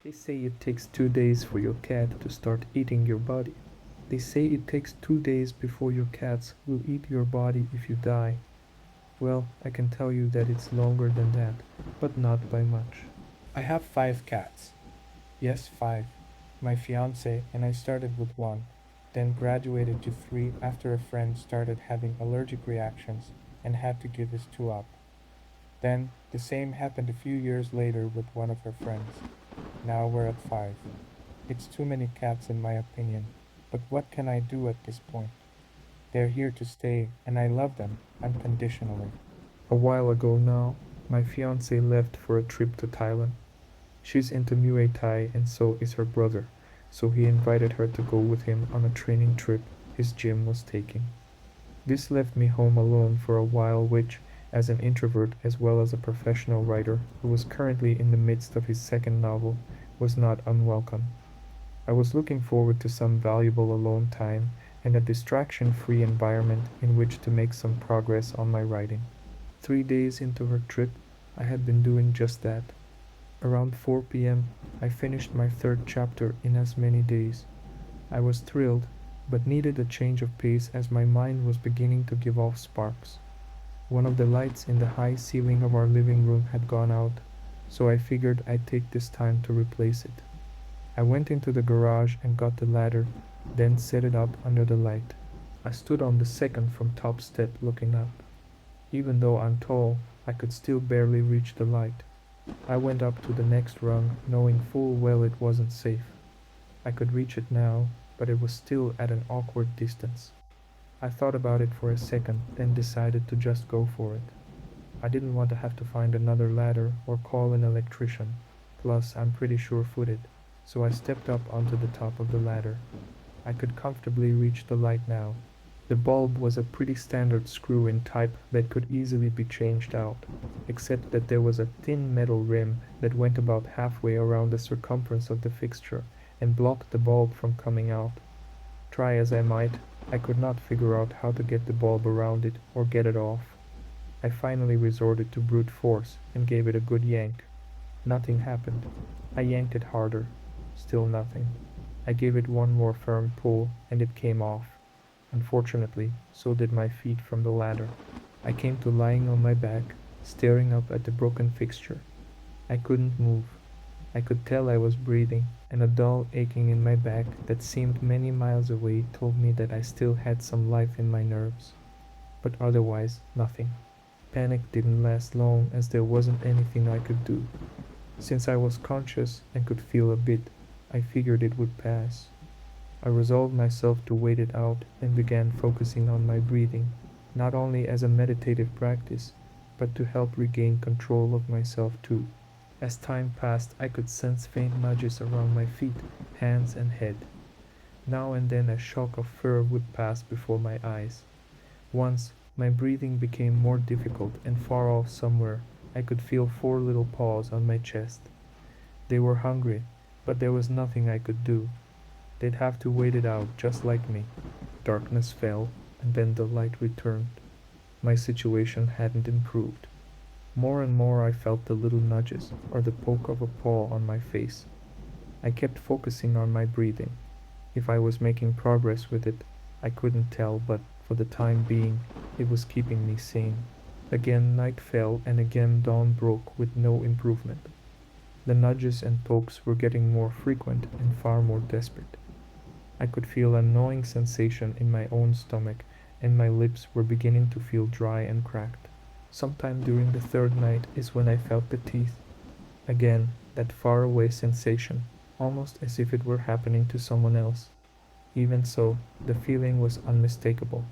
They say it takes 2 days for your cat to start eating your body. They say it takes 2 days before your cats will eat your body if you die. Well, I can tell you that it's longer than that, but not by much. I have 5 cats. Yes, 5. My fiance and I started with one, then graduated to 3 after a friend started having allergic reactions and had to give his 2 up. Then the same happened a few years later with one of her friends. Now we're at 5. It's too many cats in my opinion, but what can I do at this point? They're here to stay and I love them unconditionally. A while ago now, my fiance left for a trip to Thailand. She's into Muay Thai and so is her brother, so he invited her to go with him on a training trip his gym was taking. This left me home alone for a while, which, as an introvert as well as a professional writer who was currently in the midst of his second novel, was not unwelcome. I was looking forward to some valuable alone time and a distraction free environment in which to make some progress on my writing. 3 days into her trip, I had been doing just that. Around 4 p.m., I finished my third chapter in as many days. I was thrilled, but needed a change of pace as my mind was beginning to give off sparks. One of the lights in the high ceiling of our living room had gone out, so I figured I'd take this time to replace it. I went into the garage and got the ladder, then set it up under the light. I stood on the second from top step looking up. Even though I'm tall, I could still barely reach the light. I went up to the next rung, knowing full well it wasn't safe. I could reach it now, but it was still at an awkward distance. I thought about it for a second, then decided to just go for it. I didn't want to have to find another ladder or call an electrician. Plus, I'm pretty sure-footed, so I stepped up onto the top of the ladder. I could comfortably reach the light now. The bulb was a pretty standard screw-in type that could easily be changed out, except that there was a thin metal rim that went about halfway around the circumference of the fixture and blocked the bulb from coming out. Try as I might, I could not figure out how to get the bulb around it or get it off. I finally resorted to brute force and gave it a good yank. Nothing happened. I yanked it harder. Still nothing. I gave it one more firm pull and it came off. Unfortunately, so did my feet from the ladder. I came to lying on my back, staring up at the broken fixture. I couldn't move. I could tell I was breathing, and a dull aching in my back that seemed many miles away told me that I still had some life in my nerves. But otherwise, nothing. Panic didn't last long as there wasn't anything I could do. Since I was conscious and could feel a bit, I figured it would pass. I resolved myself to wait it out and began focusing on my breathing, not only as a meditative practice, but to help regain control of myself too. As time passed, I could sense faint nudges around my feet, hands, and head. Now and then a shock of fur would pass before my eyes. Once, my breathing became more difficult and far off somewhere, I could feel 4 little paws on my chest. They were hungry, but there was nothing I could do. They'd have to wait it out just like me. Darkness fell, and then the light returned. My situation hadn't improved. More and more I felt the little nudges or the poke of a paw on my face. I kept focusing on my breathing. If I was making progress with it, I couldn't tell, but for the time being, it was keeping me sane. Again night fell and again dawn broke with no improvement. The nudges and pokes were getting more frequent and far more desperate. I could feel a gnawing sensation in my own stomach, and my lips were beginning to feel dry and cracked. Sometime during the third night is when I felt the teeth. Again, that faraway sensation, almost as if it were happening to someone else. Even so, the feeling was unmistakable,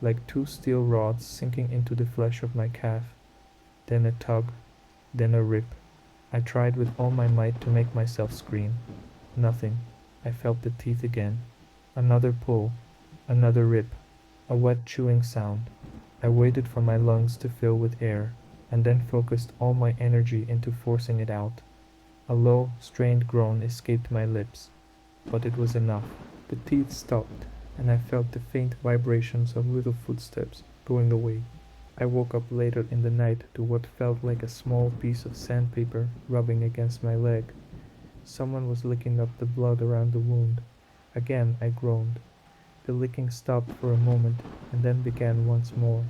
like 2 steel rods sinking into the flesh of my calf. Then a tug, then a rip. I tried with all my might to make myself scream. Nothing. I felt the teeth again. Another pull, another rip, a wet chewing sound. I waited for my lungs to fill with air, and then focused all my energy into forcing it out. A low, strained groan escaped my lips, but it was enough. The teeth stopped, and I felt the faint vibrations of little footsteps going away. I woke up later in the night to what felt like a small piece of sandpaper rubbing against my leg. Someone was licking up the blood around the wound. Again I groaned. The licking stopped for a moment and then began once more.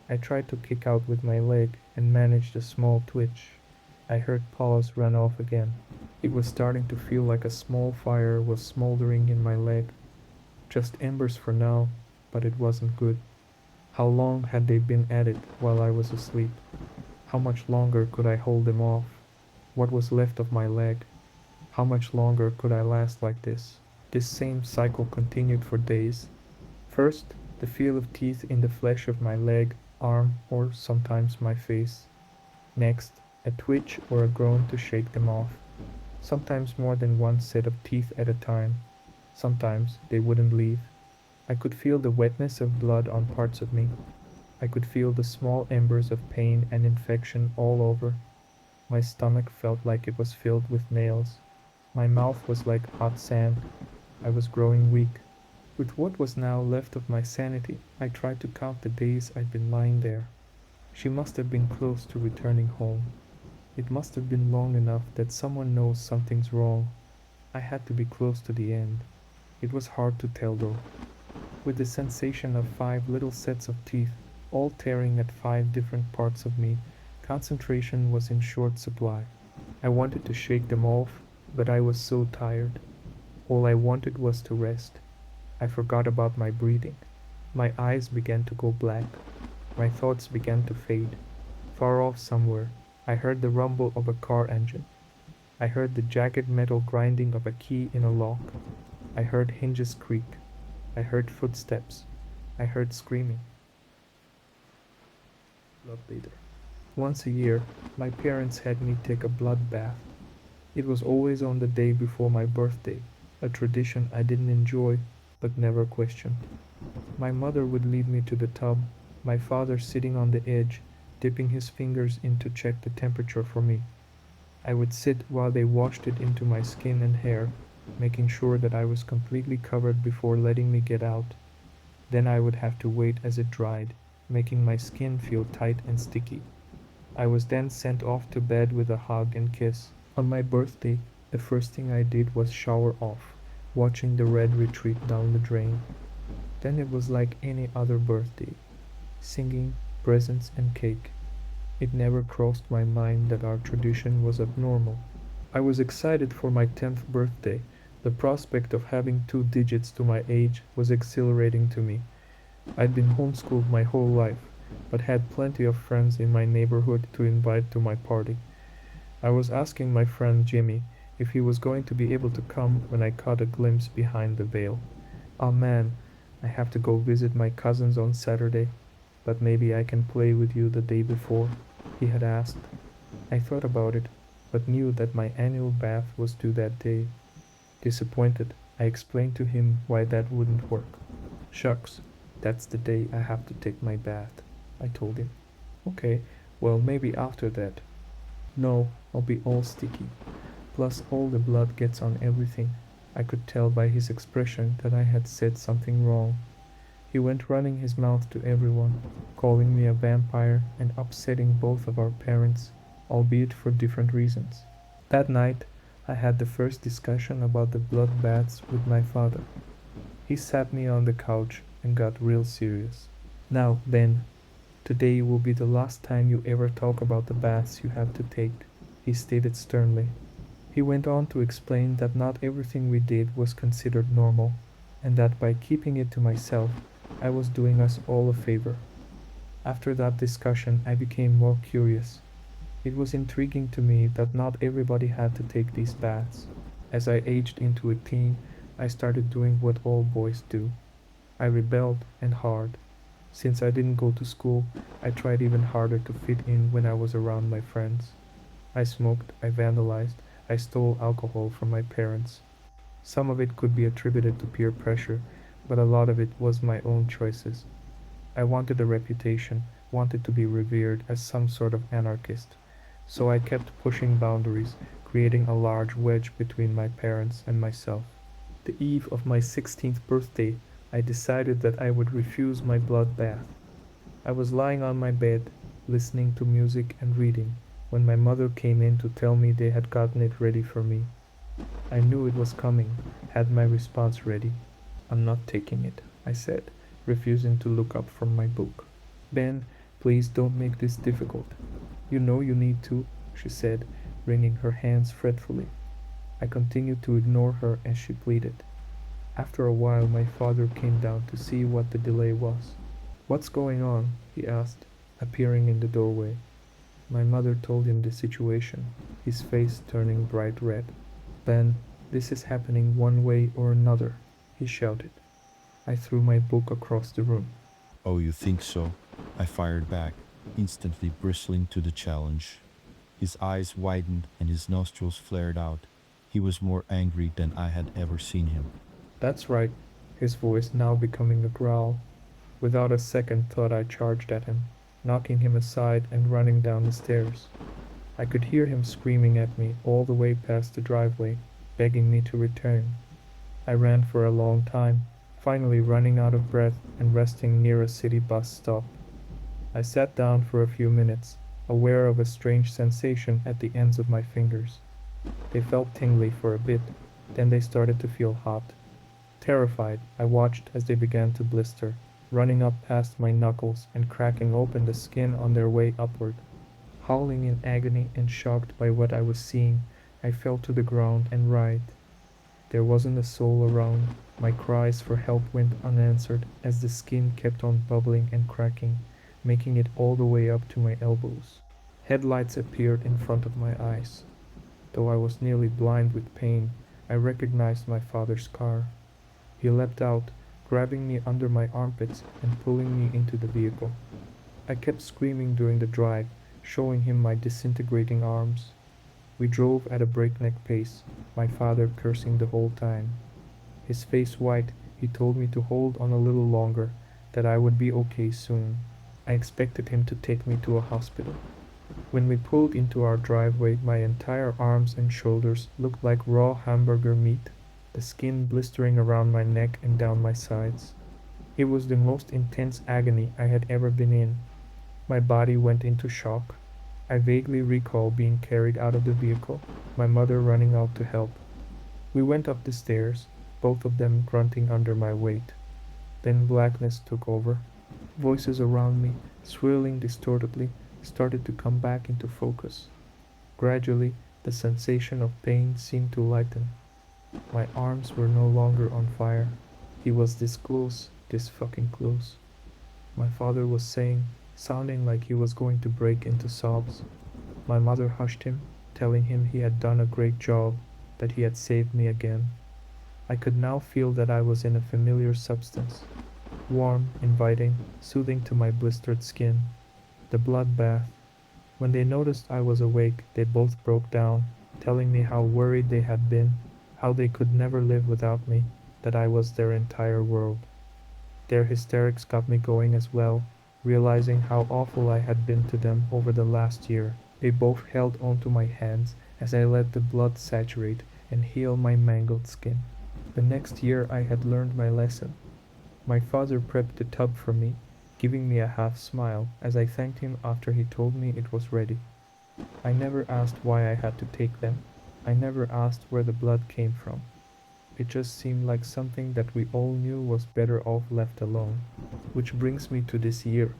I tried to kick out with my leg and managed a small twitch. I heard paws run off again. It was starting to feel like a small fire was smoldering in my leg. Just embers for now, but it wasn't good. How long had they been at it while I was asleep? How much longer could I hold them off? What was left of my leg? How much longer could I last like this? This same cycle continued for days. First, the feel of teeth in the flesh of my leg, arm, or sometimes my face. Next, a twitch or a groan to shake them off. Sometimes more than one set of teeth at a time. Sometimes they wouldn't leave. I could feel the wetness of blood on parts of me. I could feel the small embers of pain and infection all over. My stomach felt like it was filled with nails. My mouth was like hot sand. I was growing weak. With what was now left of my sanity, I tried to count the days I'd been lying there. She must have been close to returning home. It must have been long enough that someone knows something's wrong. I had to be close to the end. It was hard to tell though. With the sensation of 5 little sets of teeth, all tearing at 5 different parts of me, concentration was in short supply. I wanted to shake them off, but I was so tired. All I wanted was to rest. I forgot about my breathing. My eyes began to go black. My thoughts began to fade. Far off somewhere, I heard the rumble of a car engine. I heard the jagged metal grinding of a key in a lock. I heard hinges creak. I heard footsteps. I heard screaming. Blood leader. Once a year, my parents had me take a blood bath. It was always on the day before my birthday, a tradition I didn't enjoy but never questioned. My mother would lead me to the tub, my father sitting on the edge, dipping his fingers in to check the temperature for me. I would sit while they washed it into my skin and hair, making sure that I was completely covered before letting me get out. Then I would have to wait as it dried, making my skin feel tight and sticky. I was then sent off to bed with a hug and kiss. On my birthday, the first thing I did was shower off, watching the red retreat down the drain. Then it was like any other birthday, singing, presents, and cake. It never crossed my mind that our tradition was abnormal. I was excited for my 10th birthday. The prospect of having 2 digits to my age was exhilarating to me. I'd been homeschooled my whole life, but had plenty of friends in my neighborhood to invite to my party. I was asking my friend Jimmy if he was going to be able to come when I caught a glimpse behind the veil. "Oh man, I have to go visit my cousins on Saturday, but maybe I can play with you the day before," he had asked. I thought about it, but knew that my annual bath was due that day. Disappointed, I explained to him why that wouldn't work. "Shucks, that's the day I have to take my bath," I told him. "Okay, well maybe after that." "No, I'll be all sticky. Plus all the blood gets on everything." I could tell by his expression that I had said something wrong. He went running his mouth to everyone, calling me a vampire and upsetting both of our parents, albeit for different reasons. That night, I had the first discussion about the blood baths with my father. He sat me on the couch and got real serious. "Now, Ben, today will be the last time you ever talk about the baths you have to take," he stated sternly. He went on to explain that not everything we did was considered normal, and that by keeping it to myself, I was doing us all a favor. After that discussion, I became more curious. It was intriguing to me that not everybody had to take these baths. As I aged into a teen, I started doing what all boys do. I rebelled, and hard. Since I didn't go to school, I tried even harder to fit in when I was around my friends. I smoked, I vandalized, I stole alcohol from my parents. Some of it could be attributed to peer pressure, but a lot of it was my own choices. I wanted a reputation, wanted to be revered as some sort of anarchist. So I kept pushing boundaries, creating a large wedge between my parents and myself. The eve of my 16th birthday, I decided that I would refuse my blood bath. I was lying on my bed, listening to music and reading, when my mother came in to tell me they had gotten it ready for me. I knew it was coming, had my response ready. I'm not taking it, I said, refusing to look up from my book. Ben, please don't make this difficult. You know you need to, she said, wringing her hands fretfully. I continued to ignore her as she pleaded. After a while, my father came down to see what the delay was. What's going on? He asked, appearing in the doorway. My mother told him the situation, his face turning bright red. Ben, this is happening one way or another, he shouted. I threw my book across the room. Oh, you think so? I fired back, instantly bristling to the challenge. His eyes widened and his nostrils flared out. He was more angry than I had ever seen him. That's right, his voice now becoming a growl. Without a second thought, I charged at him, knocking him aside and running down the stairs. I could hear him screaming at me all the way past the driveway, begging me to return. I ran for a long time, finally running out of breath and resting near a city bus stop. I sat down for a few minutes, aware of a strange sensation at the ends of my fingers. They felt tingly for a bit, then they started to feel hot. Terrified, I watched as they began to blister, running up past my knuckles and cracking open the skin on their way upward. Howling in agony and shocked by what I was seeing, I fell to the ground and writhed. There wasn't a soul around. My cries for help went unanswered as the skin kept on bubbling and cracking, making it all the way up to my elbows. Headlights appeared in front of my eyes. Though I was nearly blind with pain, I recognized my father's car. He leapt out, grabbing me under my armpits and pulling me into the vehicle. I kept screaming during the drive, showing him my disintegrating arms. We drove at a breakneck pace, my father cursing the whole time. His face white, he told me to hold on a little longer, that I would be okay soon. I expected him to take me to a hospital. When we pulled into our driveway, my entire arms and shoulders looked like raw hamburger meat, the skin blistering around my neck and down my sides. It was the most intense agony I had ever been in. My body went into shock. I vaguely recall being carried out of the vehicle, my mother running out to help. We went up the stairs, both of them grunting under my weight. Then blackness took over. Voices around me, swirling distortedly, started to come back into focus. Gradually, the sensation of pain seemed to lighten. My arms were no longer on fire. He was this close, this fucking close. My father was saying, sounding like he was going to break into sobs. My mother hushed him, telling him he had done a great job, that he had saved me again. I could now feel that I was in a familiar substance, warm, inviting, soothing to my blistered skin. The blood bath. When they noticed I was awake, they both broke down, telling me how worried they had been, how they could never live without me, that I was their entire world. Their hysterics got me going as well, realizing how awful I had been to them over the last year. They both held onto my hands as I let the blood saturate and heal my mangled skin. The next year I had learned my lesson. My father prepped the tub for me, giving me a half smile as I thanked him after he told me it was ready. I never asked why I had to take them. I never asked where the blood came from. It just seemed like something that we all knew was better off left alone. Which brings me to this year.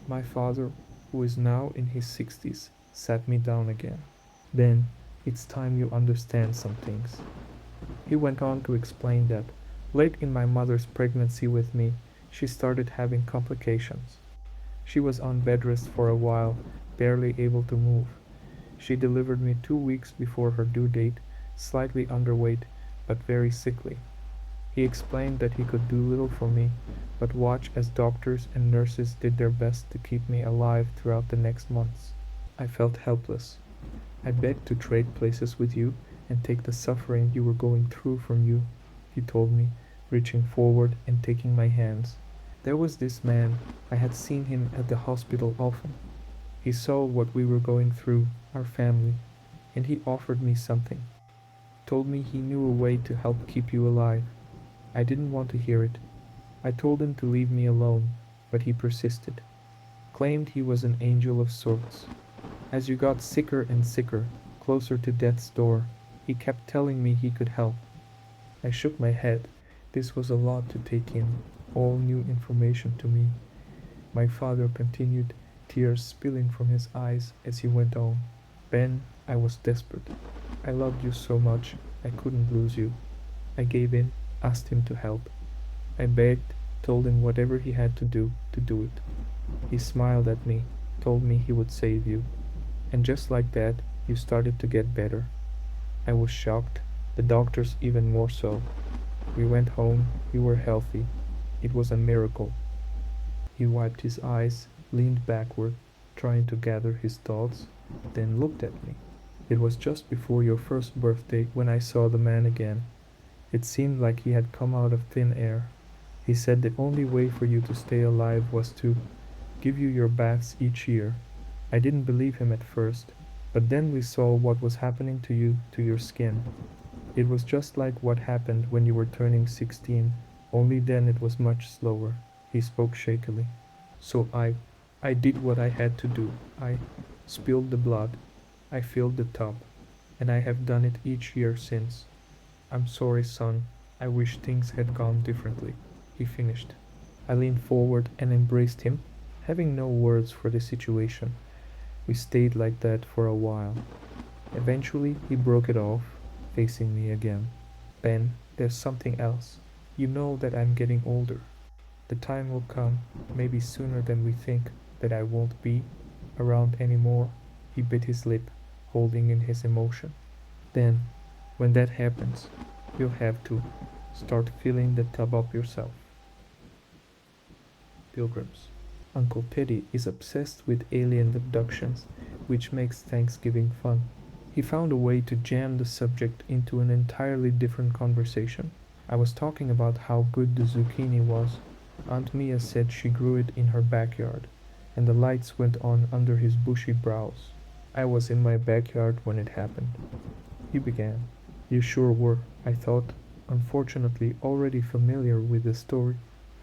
My father, who is now in his 60s, sat me down again. Ben, it's time you understand some things. He went on to explain that, late in my mother's pregnancy with me, she started having complications. She was on bed rest for a while, barely able to move. She delivered me 2 weeks before her due date, slightly underweight, but very sickly. He explained that he could do little for me, but watch as doctors and nurses did their best to keep me alive throughout the next months. I felt helpless. I begged to trade places with you and take the suffering you were going through from you, he told me, reaching forward and taking my hands. There was this man, I had seen him at the hospital often. He saw what we were going through, our family, and he offered me something. Told me he knew a way to help keep you alive. I didn't want to hear it. I told him to leave me alone, but he persisted. Claimed he was an angel of sorts. As you got sicker and sicker, closer to death's door, He kept telling me he could help. I shook my head. This was a lot to take in, all new information to me. My father continued, tears spilling from his eyes as he went on. Ben, I was desperate. I loved you so much, I couldn't lose you. I gave in, asked him to help. I begged, told him whatever he had to do it. He smiled at me, told me he would save you. And just like that, you started to get better. I was shocked, the doctors even more so. We went home, you were healthy. It was a miracle. He wiped his eyes, leaned backward, trying to gather his thoughts, then looked at me. It was just before your first birthday when I saw the man again. It seemed like he had come out of thin air. He said the only way for you to stay alive was to give you your baths each year. I didn't believe him at first, but then we saw what was happening to you, to your skin. It was just like what happened when you were turning 16, only then it was much slower. He spoke shakily. So I did what I had to do. I spilled the blood. I filled the tub. And I have done it each year since. I'm sorry, son. I wish things had gone differently. He finished. I leaned forward and embraced him, having no words for the situation. We stayed like that for a while. Eventually, he broke it off, facing me again. Ben, there's something else. You know that I'm getting older. The time will come, maybe sooner than we think, that I won't be around anymore. He bit his lip, holding in his emotion. Then, when that happens, you'll have to start filling the tub up yourself. Pilgrims. Uncle Teddy is obsessed with alien abductions, which makes Thanksgiving fun. He found a way to jam the subject into an entirely different conversation. I was talking about how good the zucchini was. Aunt Mia said she grew it in her backyard, and the lights went on under his bushy brows. I was in my backyard when it happened. He began. You sure were, I thought, unfortunately already familiar with the story.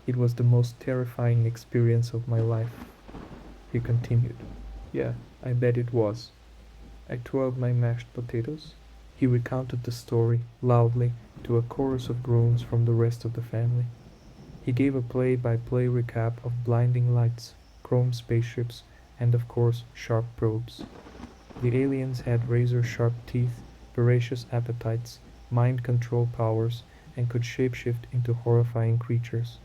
It was the most terrifying experience of my life. He continued. Yeah, I bet it was. I twirled my mashed potatoes. He recounted the story, loudly, to a chorus of groans from the rest of the family. He gave a play-by-play recap of blinding lights, chrome spaceships, and of course, sharp probes. The aliens had razor-sharp teeth, voracious appetites, mind control powers, and could shapeshift into horrifying creatures.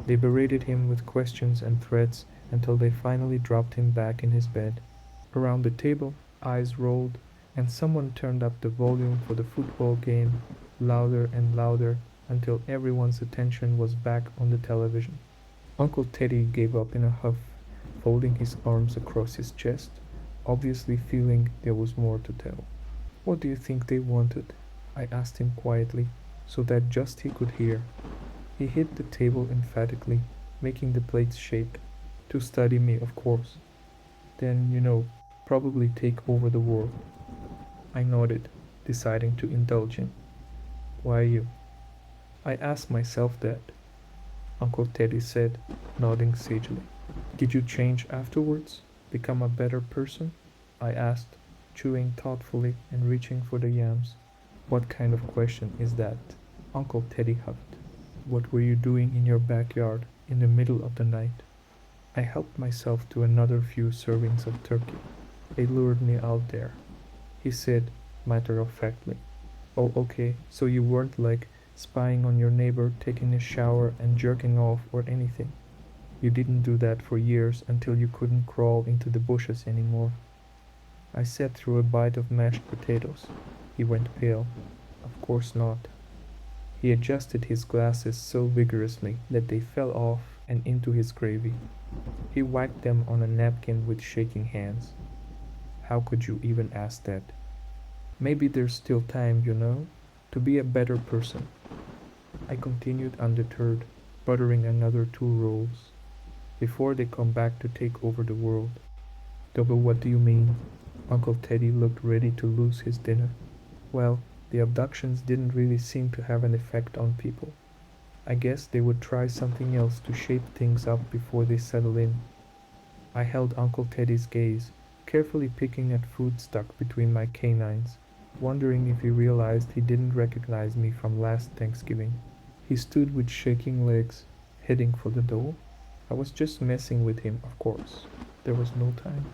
They berated him with questions and threats until they finally dropped him back in his bed. Around the table, eyes rolled, and someone turned up the volume for the football game, louder and louder, until everyone's attention was back on the television. Uncle Teddy gave up in a huff, folding his arms across his chest, obviously feeling there was more to tell. What do you think they wanted? I asked him quietly, so that just he could hear. He hit the table emphatically, making the plates shake. To study me, of course. Then, probably take over the world. I nodded, deciding to indulge him. Why you? I asked myself that, Uncle Teddy said, nodding sagely. Did you change afterwards? Become a better person? I asked, chewing thoughtfully and reaching for the yams. What kind of question is that? Uncle Teddy huffed. What were you doing in your backyard in the middle of the night? I helped myself to another few servings of turkey. They lured me out there. He said, matter-of-factly. Oh, okay, so you weren't like spying on your neighbor, taking a shower and jerking off or anything. You didn't do that for years until you couldn't crawl into the bushes anymore. I sat through a bite of mashed potatoes. He went pale. Of course not. He adjusted his glasses so vigorously that they fell off and into his gravy. He wiped them on a napkin with shaking hands. How could you even ask that? Maybe there's still time, to be a better person. I continued undeterred, buttering another 2 rolls. Before they come back to take over the world. Double, what do you mean? Uncle Teddy looked ready to lose his dinner. Well, the abductions didn't really seem to have an effect on people. I guess they would try something else to shape things up before they settle in. I held Uncle Teddy's gaze, carefully picking at food stuck between my canines. wondering if he realized he didn't recognize me from last Thanksgiving. He stood with shaking legs, heading for the door. I was just messing with him, of course. There was no time.